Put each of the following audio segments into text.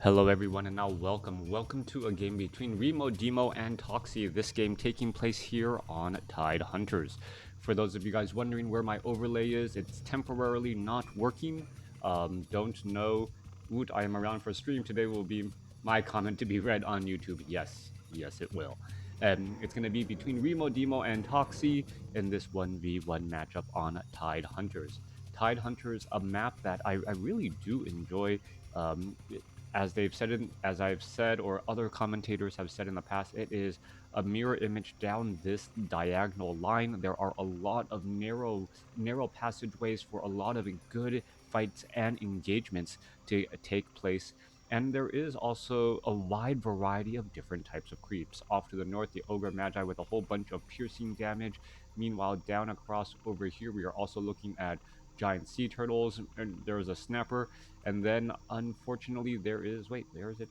Hello everyone and now welcome to a game between Remodemo and Toxi, this game taking place here on Tide Hunters. For those of you guys wondering where my overlay is, it's temporarily not working. Don't know. Woot, I am around for a stream. Today will be my comment to be read on YouTube. Yes, it will. It's going to be between Remodemo and Toxi in this 1v1 matchup on Tide Hunters. Tide Hunters, a map that I really do enjoy. Um, as they've said, as I've said, or other commentators have said in the past, it is a mirror image down this diagonal line. There are a lot of narrow passageways for a lot of good fights and engagements to take place. And there is also a wide variety of different types of creeps. Off to the north, the Ogre Magi with a whole bunch of piercing damage. Meanwhile, down across over here, we are also looking at giant sea turtles, and there is a snapper, and then unfortunately there is, wait, where is it?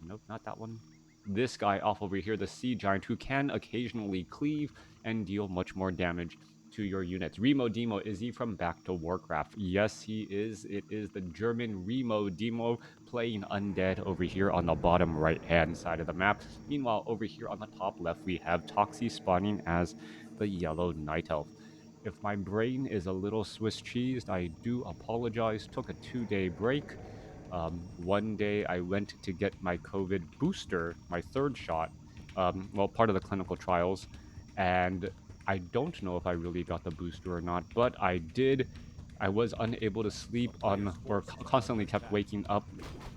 Nope, not that one. This guy off over here, the sea giant, who can occasionally cleave and deal much more damage to your units. Remodemo, is he from Back to Warcraft? Yes, he is. It is the German Remodemo playing undead over here on the bottom right hand side of the map. Meanwhile, over here on the top left, we have Toxi spawning as the yellow night elf. If my brain is a little Swiss cheesed, I do apologize. Took a 2-day break. One day I went to get my COVID booster, my third shot, well, part of the clinical trials, and I don't know if I really got the booster or not, but I did. I was unable to sleep on, or constantly kept waking up,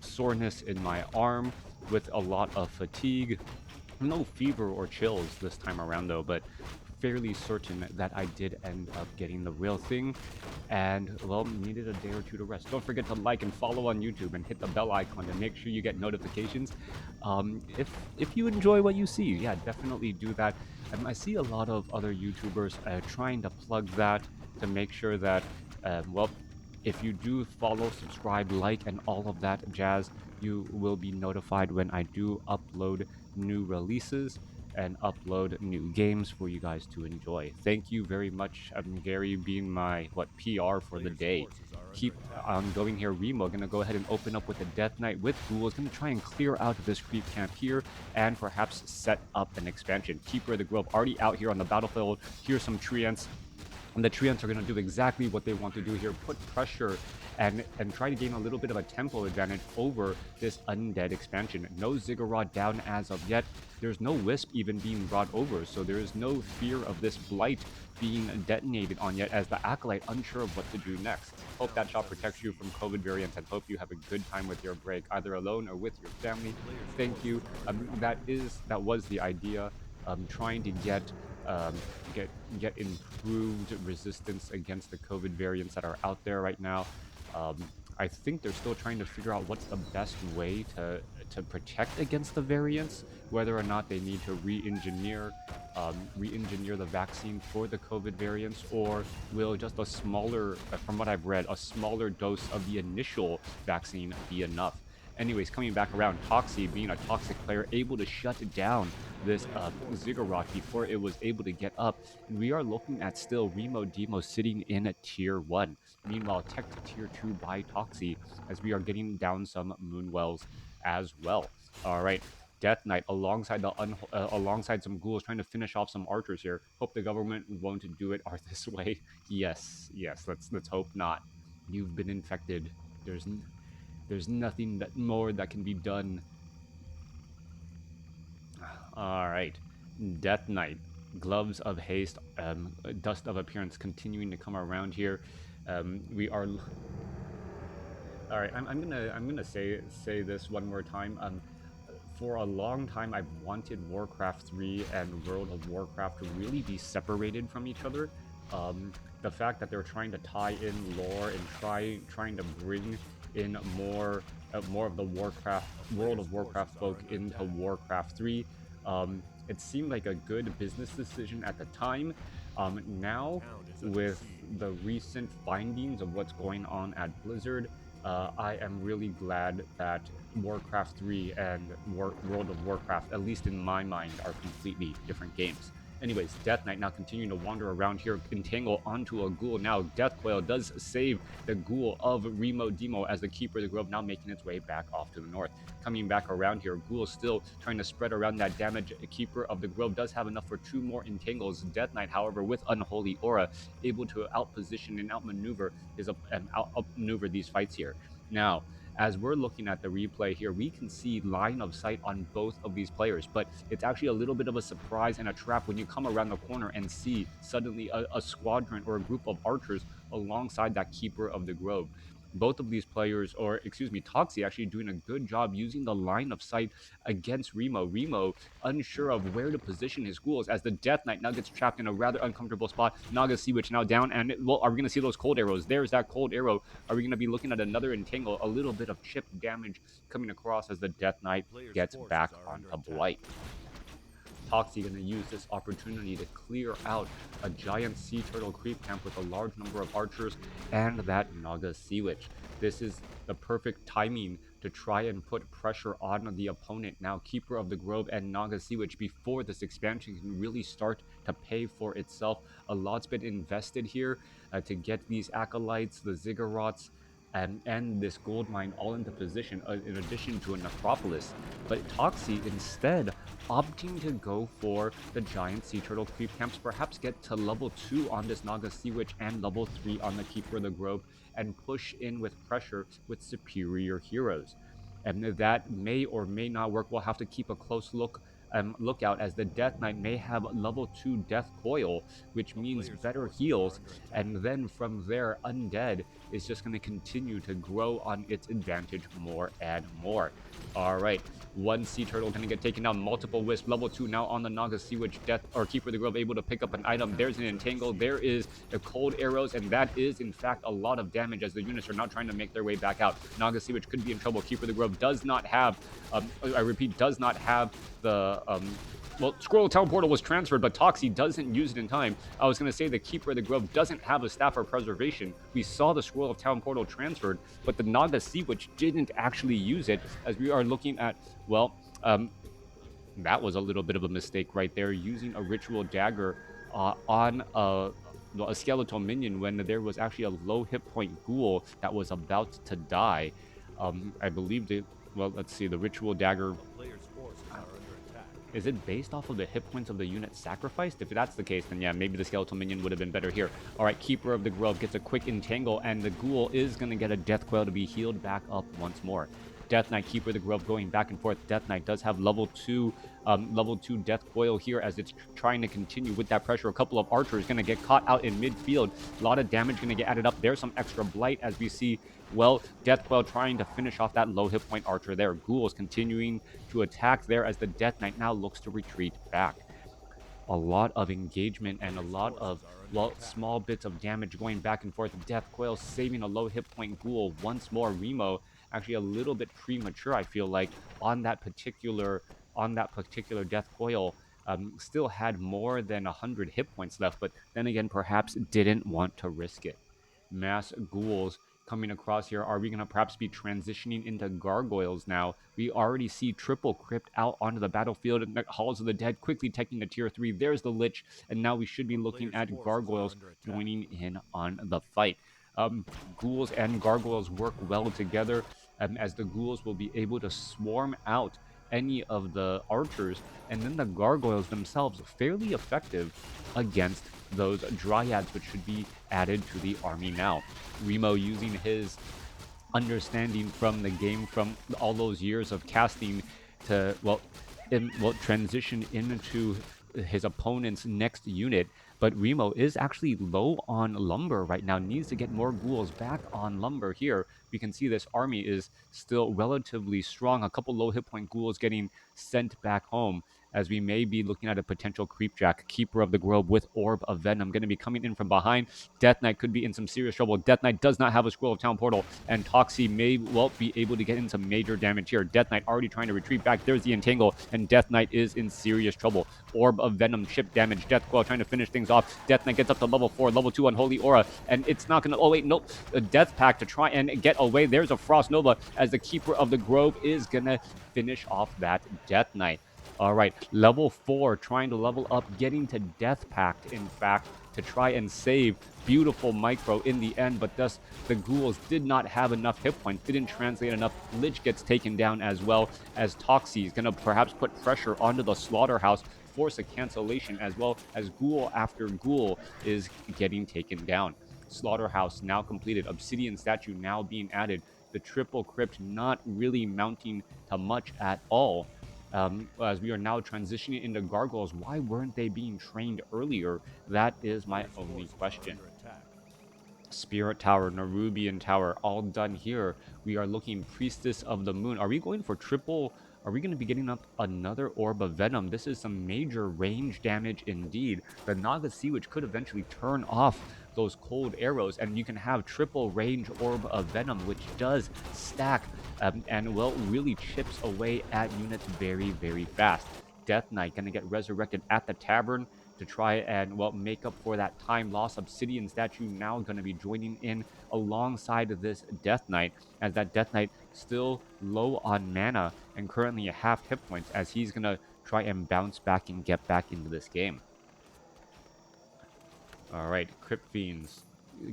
soreness in my arm with a lot of fatigue. No fever or chills this time around though, but fairly certain that I did end up getting the real thing, and well, needed a day or two to rest. Don't forget to like and follow on YouTube and hit the bell icon to make sure you get notifications. If you enjoy what you see, yeah, definitely do that. I see a lot of other YouTubers trying to plug that to make sure that, well, if you do follow, subscribe, like, and all of that jazz, you will be notified when I do upload new releases and upload new games for you guys to enjoy. Thank you very much, Gary, being my PR for the day. Keep on going here. Remo gonna go ahead and open up with a Death Knight with ghouls. Gonna try and clear out this creep camp here and perhaps set up an expansion. Keeper of the Grove already out here on the battlefield. Here's some treants. And the Treants are going to do exactly what they want to do here, put pressure and try to gain a little bit of a tempo advantage over this undead expansion. No Ziggurat down as of yet. There's no Wisp even being brought over, so there is no fear of this Blight being detonated on yet, as the Acolyte unsure of what to do next. Hope that shot protects you from COVID variants, and hope you have a good time with your break, either alone or with your family. Thank you. That was the idea. Trying to get improved resistance against the COVID variants that are out there right now. I think they're still trying to figure out what's the best way to protect against the variants, whether or not they need to re-engineer the vaccine for the COVID variants, or will just a smaller, from what I've read, a smaller dose of the initial vaccine be enough. Anyways, coming back around, Toxi, being a toxic player, able to shut down this Ziggurat before it was able to get up. And we are looking at still Remodemo sitting in a tier 1. Meanwhile, tech to tier 2 by Toxi, as we are getting down some Moonwells as well. All right. Death Knight alongside alongside some ghouls, trying to finish off some archers here. Hope the government won't do it this way. Yes. Let's hope not. You've been infected. There's nothing more that can be done. All right. Death Knight, Gloves of Haste, Dust of Appearance continuing to come around here. We are. All right. I'm gonna say this one more time. For a long time, I've wanted Warcraft 3 and World of Warcraft to really be separated from each other. The fact that they're trying to tie in lore and trying to bring in more of the World of Warcraft folk into Warcraft 3. It seemed like a good business decision at the time. Now, with the recent findings of what's going on at Blizzard, I am really glad that Warcraft 3 and World of Warcraft, at least in my mind, are completely different games. Anyways, Death Knight now continuing to wander around here, entangle onto a ghoul. Now, Death Coil does save the ghoul of Remodemo as the Keeper of the Grove now making its way back off to the north. Coming back around here, Ghoul still trying to spread around that damage. Keeper of the Grove does have enough for 2 more entangles. Death Knight, however, with Unholy Aura, able to outposition and outmaneuver outmaneuver these fights here. Now, as we're looking at the replay here, we can see line of sight on both of these players, but it's actually a little bit of a surprise and a trap when you come around the corner and see suddenly a squadron or a group of archers alongside that Keeper of the Grove. Both of these players, or excuse me, Toxi actually doing a good job using the line of sight against Remo. Remo unsure of where to position his ghouls as the Death Knight now gets trapped in a rather uncomfortable spot. Naga Sea Witch now down, and well, are we going to see those cold arrows? There's that cold arrow. Are we going to be looking at another entangle? A little bit of chip damage coming across as the Death Knight gets back onto Blight. Toxi going to use this opportunity to clear out a giant sea turtle creep camp with a large number of archers and that Naga Sea Witch. This is the perfect timing to try and put pressure on the opponent. Now, Keeper of the Grove and Naga Sea Witch, before this expansion can really start to pay for itself. A lot's been invested here to get these acolytes, the ziggurats, and this gold mine all into position, in addition to a necropolis. But Toxi instead opting to go for the giant sea turtle creep camps, perhaps get to level 2 on this Naga Sea Witch and level 3 on the Keeper of the Grove, and push in with pressure with superior heroes. And that may or may not work. We'll have to keep a close lookout, as the Death Knight may have level 2 Death Coil, which means better heals, and then from there, Undead is just going to continue to grow on its advantage more and more. All right, one Sea Turtle going to get taken down, multiple Wisp, level 2 now on the Naga Sea Witch, Death or Keeper of the Grove able to pick up an item. There's an Entangle, there is the Cold Arrows, and that is in fact a lot of damage as the units are now trying to make their way back out. Naga Sea Witch could be in trouble. Keeper of the Grove does not have, I repeat, does not have the well, Scroll of Town Portal was transferred, but Toxi doesn't use it in time. I was going to say the Keeper of the Grove doesn't have a Staff of Preservation. We saw the Scroll of Town Portal transferred, but the Naga Sea Witch didn't actually use it, as we are looking at, well, that was a little bit of a mistake right there, using a Ritual Dagger on a skeletal minion when there was actually a low hit point ghoul that was about to die. I believe it, well, let's see, the Ritual Dagger, is it based off of the hit points of the unit sacrificed? If that's the case, then yeah, maybe the skeletal minion would have been better here. All right, Keeper of the Grove gets a quick entangle, and the ghoul is going to get a Death Coil to be healed back up once more. Death Knight, Keeper of the Grove going back and forth. Death Knight does have level 2 Death Coil here as it's trying to continue with that pressure. A couple of archers going to get caught out in midfield. A lot of damage going to get added up. There's some extra blight as we see, well, Death Coil trying to finish off that low hit point archer there. Ghouls continuing to attack there as the Death Knight now looks to retreat back. A lot of engagement and a lot of, well, small bits of damage going back and forth. Death Coil saving a low hit point ghoul once more. Remo actually a little bit premature, I feel like, on that particular Death Coil. Still had more than 100 hit points left, but then again, perhaps didn't want to risk it. Mass ghouls coming across here. Are we going to perhaps be transitioning into gargoyles now? We already see triple crypt out onto the battlefield, and the Halls of the Dead quickly taking the tier 3. There's the Lich, and now we should be looking at gargoyles joining in on the fight. Ghouls and gargoyles work well together, as the ghouls will be able to swarm out any of the archers, and then the gargoyles themselves fairly effective against those dryads, which should be added to the army now. Remo using his understanding from the game, from all those years of casting, to transition into his opponent's next unit. But Remo is actually low on lumber right now, needs to get more ghouls back on lumber here. We can see this army is still relatively strong. A couple low hit point ghouls getting sent back home, as we may be looking at a potential creepjack. Keeper of the Grove with Orb of Venom going to be coming in from behind. Death Knight could be in some serious trouble. Death Knight does not have a Scroll of Town Portal, and Toxi may well be able to get in some major damage here. Death Knight already trying to retreat back. There's the Entangle, and Death Knight is in serious trouble. Orb of Venom chip damage. Death Coil trying to finish things off. Death Knight gets up to level 4, level 2 Unholy Aura, and it's not going to, oh wait, nope, a Death Pack to try and get away. There's a Frost Nova as the Keeper of the Grove is going to finish off that Death Knight. All right, level 4, trying to level up, getting to Death Pact, in fact, to try and save beautiful micro in the end, but thus the ghouls did not have enough hit points, didn't translate enough. Lich gets taken down as well, as Toxi is going to perhaps put pressure onto the slaughterhouse, force a cancellation, as well as ghoul after ghoul is getting taken down. Slaughterhouse now completed, obsidian statue now being added, the triple crypt not really mounting to much at all. As we are now transitioning into gargoyles, why weren't they being trained earlier? That is my only question. Spirit Tower, Nerubian Tower, all done here. We are looking Priestess of the Moon. Are we going for triple? Are we going to be getting up another Orb of Venom? This is some major range damage indeed. The Naga Sea Witch could eventually turn off those cold arrows, and you can have triple range Orb of Venom, which does stack and, well, really chips away at units very, very fast. Death Knight going to get resurrected at the tavern to try and, well, make up for that time loss. Obsidian statue now going to be joining in alongside of this Death Knight, as that Death Knight still low on mana and currently at half hit points, as he's going to try and bounce back and get back into this game. All right, Crypt Fiends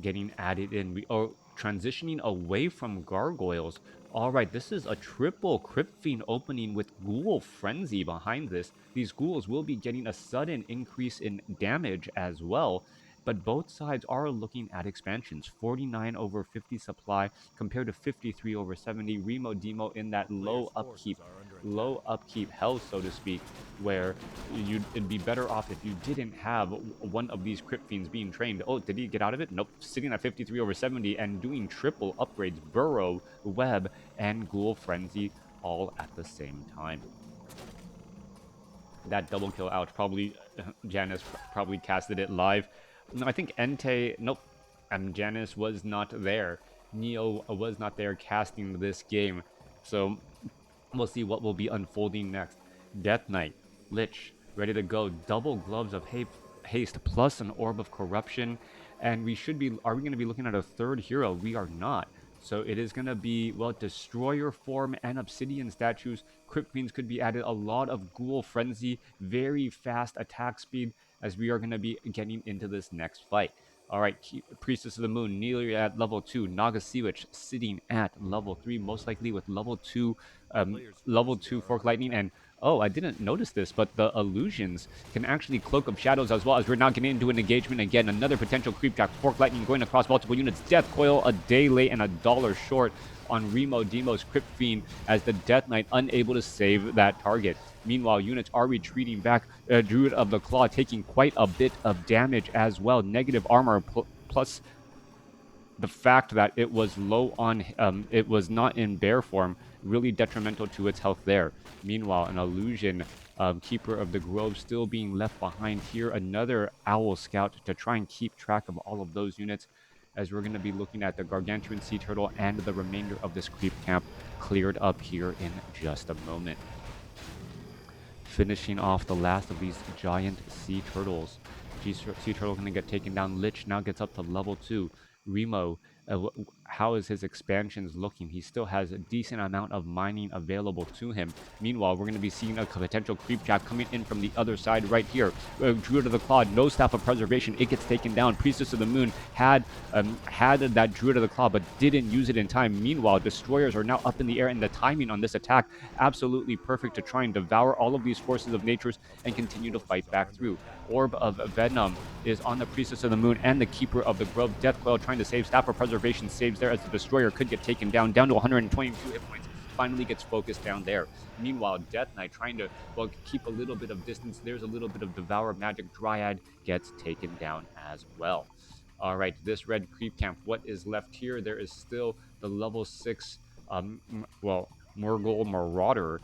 getting added in. We are transitioning away from gargoyles. All right, this is a triple Crypt Fiend opening with Ghoul Frenzy behind this. These ghouls will be getting a sudden increase in damage as well, but both sides are looking at expansions. 49 over 50 supply compared to 53 over 70. Remodemo in that low upkeep hell, so to speak, where it'd be better off if you didn't have one of these Crypt Fiends being trained. Oh, did he get out of it? Nope. Sitting at 53 over 70 and doing triple upgrades, Burrow, Web, and Ghoul Frenzy all at the same time. That double kill out, probably Janice probably casted it live. No, I think Entei, nope, Janice was not there. Neo was not there casting this game. So we'll see what will be unfolding next. Death Knight, Lich, ready to go. Double Gloves of Haste plus an Orb of Corruption. And we should be, are we going to be looking at a third hero? We are not. So it is going to be, well, Destroyer form and Obsidian statues. Crypt Fiends could be added. A lot of Ghoul Frenzy, very fast attack speed, as we are going to be getting into this next fight. All right, Priestess of the Moon, nearly at level 2. Naga Sea Witch sitting at level 3, most likely with level 2 Fork Lightning. And oh, I didn't notice this, but the illusions can actually Cloak of Shadows as well, as we're now getting into an engagement again. Another potential creep track. Fork Lightning going across multiple units. Death Coil a day late and $1 short on Remodemo's Crypt Fiend, as the Death Knight unable to save that target. Meanwhile, units are retreating back. Druid of the Claw taking quite a bit of damage as well. Negative armor plus the fact that it was low on, it was not in bear form, really detrimental to its health there. Meanwhile, an illusion, Keeper of the Grove still being left behind here. Another Owl Scout to try and keep track of all of those units, as we're going to be looking at the Gargantuan Sea Turtle and the remainder of this creep camp cleared up here in just a moment. Finishing off the last of these giant sea turtles. Sea Turtle going to get taken down. Lich now gets up to level 2. Remo, how is his expansions looking? He still has a decent amount of mining available to him. Meanwhile, we're going to be seeing a potential creep trap coming in from the other side right here. Druid of the Claw, no Staff of Preservation. It gets taken down. Priestess of the Moon had that Druid of the Claw, but didn't use it in time. Meanwhile, Destroyers are now up in the air, and the timing on this attack absolutely perfect to try and devour all of these forces of natures and continue to fight back through. Orb of Venom is on the Priestess of the Moon and the Keeper of the Grove. Death Coil trying to save. Staff of Preservation saves there, as the Destroyer could get taken down to 122 hit points. Finally gets focused down there. Meanwhile, Death Knight trying to, well, keep a little bit of distance. There's a little bit of Devour Magic. Dryad gets taken down as well. All right, this red creep camp, what is left here? There is still the level 6, Murgle Marauder,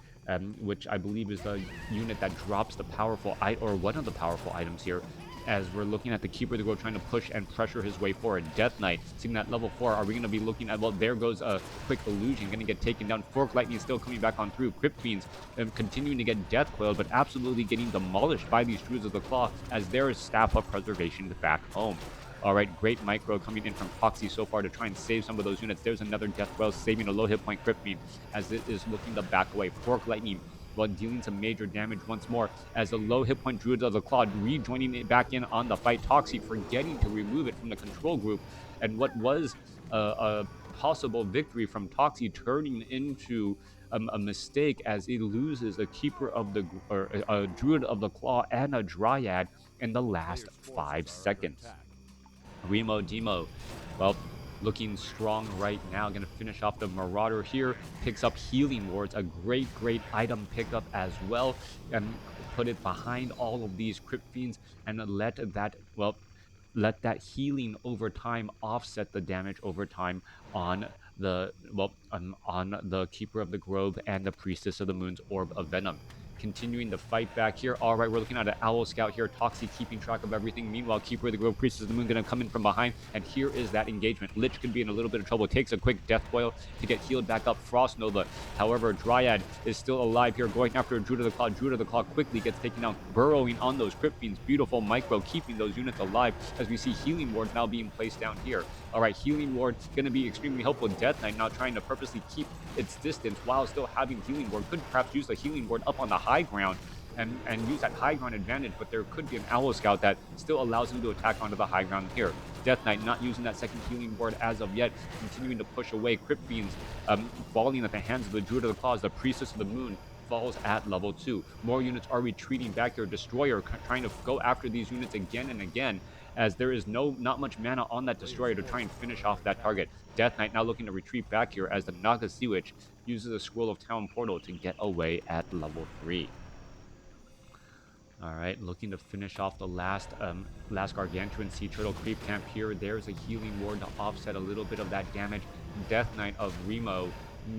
which I believe is the unit that drops the powerful or one of the powerful items here, as we're looking at the Keeper of the Grove trying to push and pressure his way forward. Death Knight, seeing that level 4, are we going to be looking at, well, there goes a quick illusion, going to get taken down. Fork Lightning still coming back on through. Crypt Fiends continuing to get Death Coiled, but absolutely getting demolished by these Druids of the Claw, as there is Staff of Preservation back home. All right, great micro coming in from Toxi so far to try and save some of those units. There's another Death Coil saving a low hit point Crypt Fiend, as it is looking to back away. Fork Lightning while dealing some major damage once more as the low hit point Druids of the Claw rejoining it back in on the fight. Toxi forgetting to remove it from the control group, and what was a possible victory from Toxi turning into a mistake as he loses a keeper of the or a Druid of the Claw and a Dryad in the last 5 seconds. Remodemo, well, looking strong right now. Going to finish off the Marauder here. Picks up Healing Wards, a great item pickup as well, and put it behind all of these Crypt Fiends and let that healing over time offset the damage over time on the on the Keeper of the Grove and the Priestess of the Moon's Orb of Venom. Continuing to fight back here. All right, we're looking at an Owl Scout here. Toxi keeping track of everything. Meanwhile, Keeper of the Grove, Priestess of the Moon going to come in from behind. And here is that engagement. Lich could be in a little bit of trouble. Takes a quick Death Coil to get healed back up. Frost Nova. However, Dryad is still alive here, going after a Druid of the Claw. Druid of the Claw quickly gets taken down, burrowing on those Crypt Fiends. Beautiful micro, keeping those units alive as we see Healing Wards now being placed down here. All right, Healing Ward going to be extremely helpful. Death Knight now trying to purposely keep its distance while still having Healing Ward. Could perhaps use the Healing Ward up on the high ground and use that high ground advantage, but there could be an Owl Scout that still allows him to attack onto the high ground here. Death Knight not using that second healing ward as of yet, continuing to push away. Crypt Fiends falling at the hands of the Druid of the Claws. The Priestess of the Moon falls at level 2. More units are retreating back here. Destroyer trying to go after these units again and again, as there is not much mana on that Destroyer to try and finish off that target. Death Knight now looking to retreat back here as the Naga Sea Witch uses a Scroll of Town Portal to get away at level 3. All right, looking to finish off the last Gargantuan Sea Turtle creep camp here. There's a healing ward to offset a little bit of that damage. Death Knight of Remo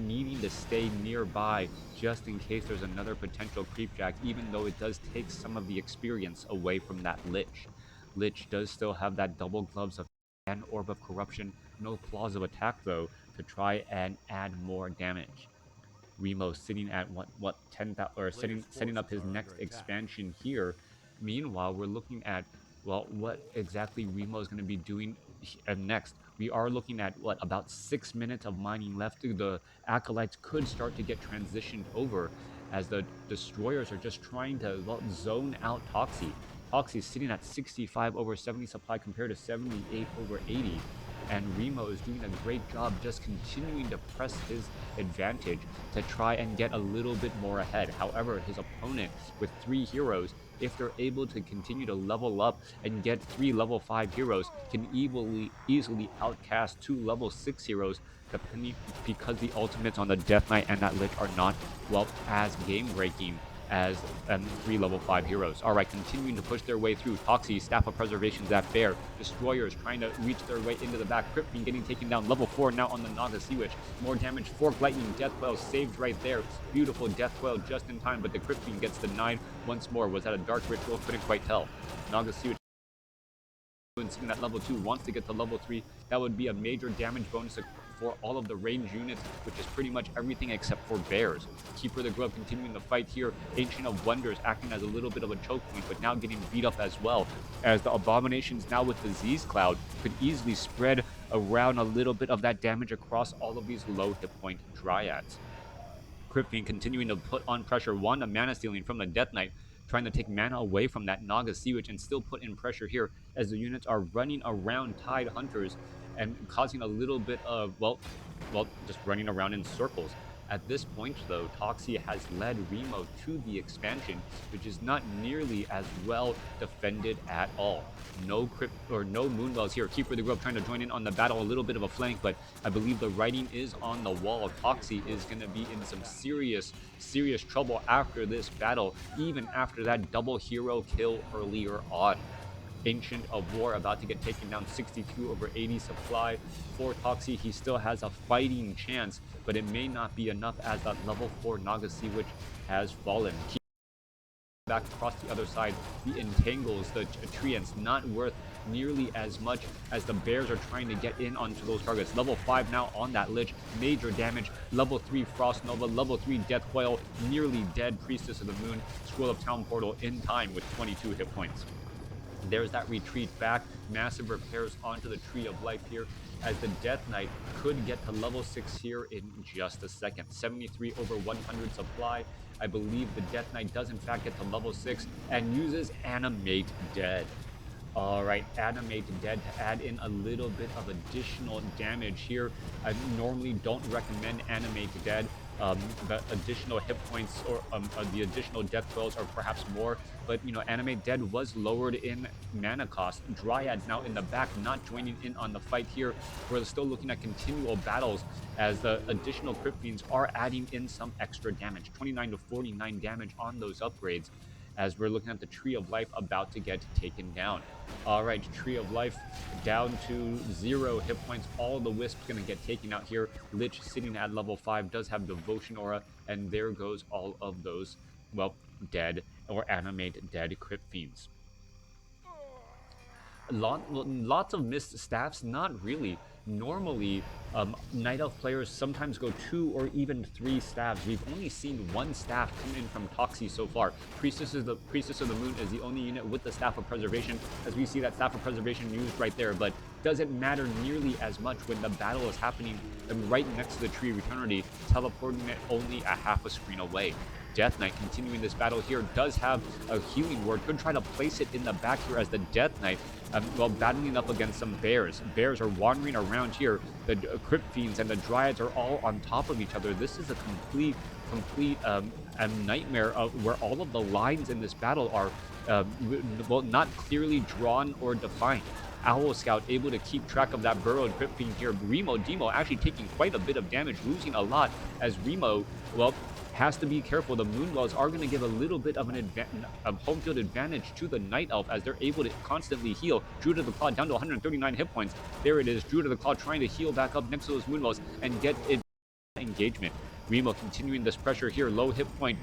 needing to stay nearby just in case there's another potential creepjack, even though it does take some of the experience away from that Lich. Lich does still have that double gloves of and Orb of Corruption, no claws of attack though, to try and add more damage. Remo sitting at what 10,000 or setting up his next expansion here. Meanwhile, we're looking at what exactly Remo is going to be doing next. We are looking at about 6 minutes of mining left. The Acolytes could start to get transitioned over as the Destroyers are just trying to zone out Toxi. Toxi is sitting at 65 over 70 supply compared to 78 over 80. And Remo is doing a great job just continuing to press his advantage to try and get a little bit more ahead. However, his opponent with 3 heroes, if they're able to continue to level up and get 3 level 5 heroes, can easily outcast 2 level 6 heroes, because the ultimates on the Death Knight and that Lich are not, as game-breaking as 3 level 5 heroes. All right, continuing to push their way through. Toxi, Staff of Preservation's at Bear. Destroyers trying to reach their way into the back. Crypt Fiend getting taken down. Level 4 now on the Naga Sea Witch. More damage. Fork Lightning. Death Coil saved right there. Beautiful Death Coil just in time, but the Crypt Fiend gets denied once more. Was that a Dark Ritual? Couldn't quite tell. Naga Sea Witch sitting at level 2, wants to get to level 3. That would be a major damage bonus for all of the range units, which is pretty much everything except for bears. Keeper of the Grove continuing the fight here. Ancient of Wonders acting as a little bit of a choke point, but now getting beat up as well, as the Abominations now with Disease Cloud could easily spread around a little bit of that damage across all of these low hit point Dryads. Crypt Fiend continuing to put on pressure. Wanda mana stealing from the Death Knight, trying to take mana away from that Naga Sea Witch and still put in pressure here as the units are running around Tide Hunters and causing a little bit of, just running around in circles. At this point, though, Toxi has led Remo to the expansion, which is not nearly as well defended at all. No Moonwells here. Keeper of the Grove trying to join in on the battle, a little bit of a flank, but I believe the writing is on the wall. Toxi is going to be in some serious trouble after this battle, even after that double hero kill earlier on. Ancient of War about to get taken down, 62 over 80 supply. For Toxi, he still has a fighting chance, but it may not be enough as that level 4 Naga Sea Witch has fallen. Back across the other side, the Entangles, the Treants, not worth nearly as much as the Bears are trying to get in onto those targets. Level 5 now on that Lich, major damage. Level 3 Frost Nova, level 3 Death Coil, nearly dead Priestess of the Moon, Scroll of Town Portal in time with 22 hit points. There's that retreat back. Massive repairs onto the Tree of Life here, as the Death Knight could get to level 6 here in just a second. 73 over 100 supply. I believe the Death Knight does in fact get to level 6 and uses Animate Dead. Alright, Animate Dead to add in a little bit of additional damage here. I normally don't recommend Animate Dead. The additional hit points or the additional death throws are perhaps more, but you know, Animate Dead was lowered in mana cost. Dryads now in the back, not joining in on the fight here. We're still looking at continual battles as the additional Crypt Fiends are adding in some extra damage. 29 to 49 damage on those upgrades, as we're looking at the Tree of Life about to get taken down. All right, Tree of Life down to 0 hit points. All the Wisps going to get taken out here. Lich sitting at level 5 does have Devotion Aura, and there goes all of those, well, dead or Animate Dead Crypt Fiends. Lots of missed staffs, not really. Normally, Night Elf players sometimes go 2 or even 3 staffs. We've only seen 1 staff come in from Toxi so far. Priestess of the Moon is the only unit with the Staff of Preservation, as we see that Staff of Preservation used right there, but doesn't matter nearly as much when the battle is happening right next to the Tree of Eternity, teleporting it only a half a screen away. Death Knight continuing this battle here does have a healing ward. Could try to place it in the back here as the Death Knight, while battling up against some bears. Bears are wandering around here. The Crypt Fiends and the Dryads are all on top of each other. This is a complete nightmare of where all of the lines in this battle are, well, not clearly drawn or defined. Owl Scout able to keep track of that burrowed Crypt Fiend here. Remodemo actually taking quite a bit of damage, losing a lot as Remo, well, has to be careful. The Moonwells are going to give a little bit of an home field advantage to the Night Elf as they're able to constantly heal. Druid of the Claw down to 139 hit points. There it is. Druid of the Claw trying to heal back up next to those Moonwells and get it engagement. Remo continuing this pressure here. Low hit point.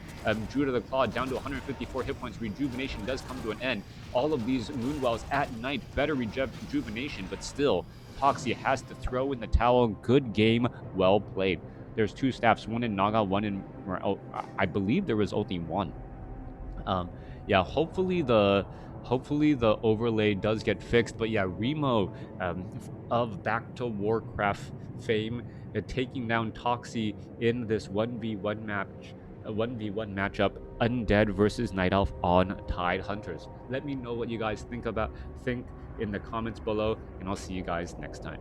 Druid of the Claw down to 154 hit points. Rejuvenation does come to an end. All of these Moonwells at night, better rejuvenation, but still, Toxi has to throw in the towel. Good game, well played. There's 2 staffs, one in Naga, one in, I believe there was only 1. Yeah, hopefully the overlay does get fixed. But yeah, Remo of Back to Warcraft fame, taking down Toxi in this 1v1 matchup, Undead versus Night Elf on Tidehunters. Let me know what you guys think in the comments below, and I'll see you guys next time.